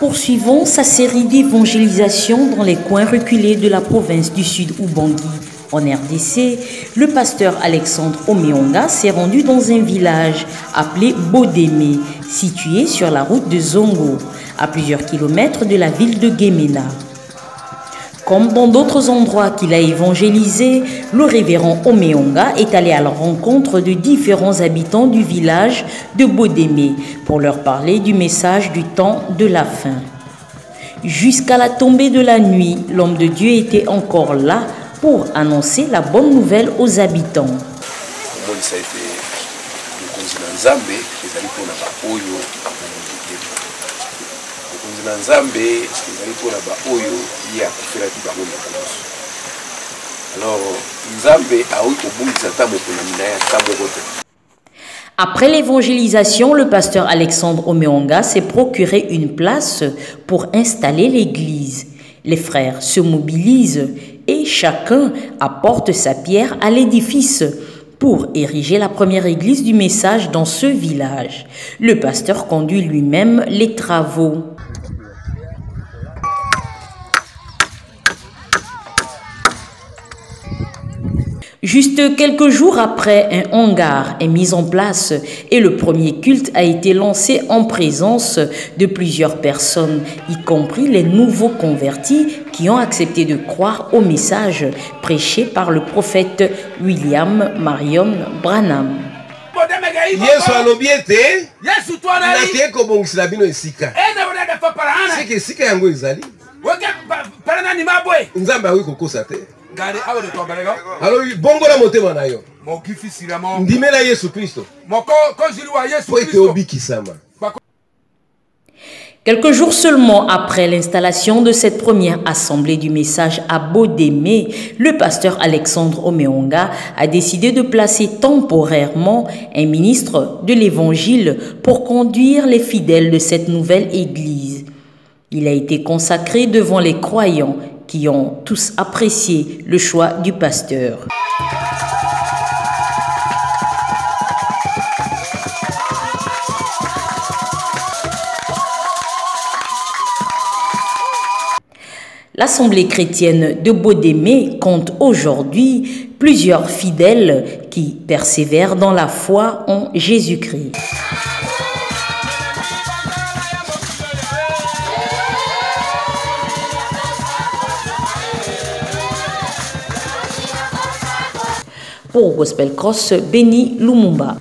Poursuivons sa série d'évangélisation dans les coins reculés de la province du Sud Ubangi. En RDC, le pasteur Alexandre Omeonga s'est rendu dans un village appelé Bodeme, situé sur la route de Zongo, à plusieurs kilomètres de la ville de Gemena. Comme dans d'autres endroits qu'il a évangélisés, le révérend Omeonga est allé à la rencontre de différents habitants du village de Bodeme pour leur parler du message du temps de la fin. Jusqu'à la tombée de la nuit, l'homme de Dieu était encore là pour annoncer la bonne nouvelle aux habitants. Après l'évangélisation, le pasteur Alexandre Omeonga s'est procuré une place pour installer l'église. Les frères se mobilisent et chacun apporte sa pierre à l'édifice pour ériger la première église du message dans ce village. Le pasteur conduit lui-même les travaux. Juste quelques jours après, un hangar est mis en place et le premier culte a été lancé en présence de plusieurs personnes, y compris les nouveaux convertis qui ont accepté de croire au message prêché par le prophète William Marion Branham. Alors bongo la motema na yo ndimela Yesu Kristo Quelques jours seulement après l'installation de cette première assemblée du message à Bodeme, le pasteur Alexandre Omeonga a décidé de placer temporairement un ministre de l'Évangile pour conduire les fidèles de cette nouvelle église. Il a été consacré devant les croyants qui ont tous apprécié le choix du pasteur. L'Assemblée chrétienne de Bodeme compte aujourd'hui plusieurs fidèles qui persévèrent dans la foi en Jésus-Christ. Pour Gospel Cross, Béni Lumumba.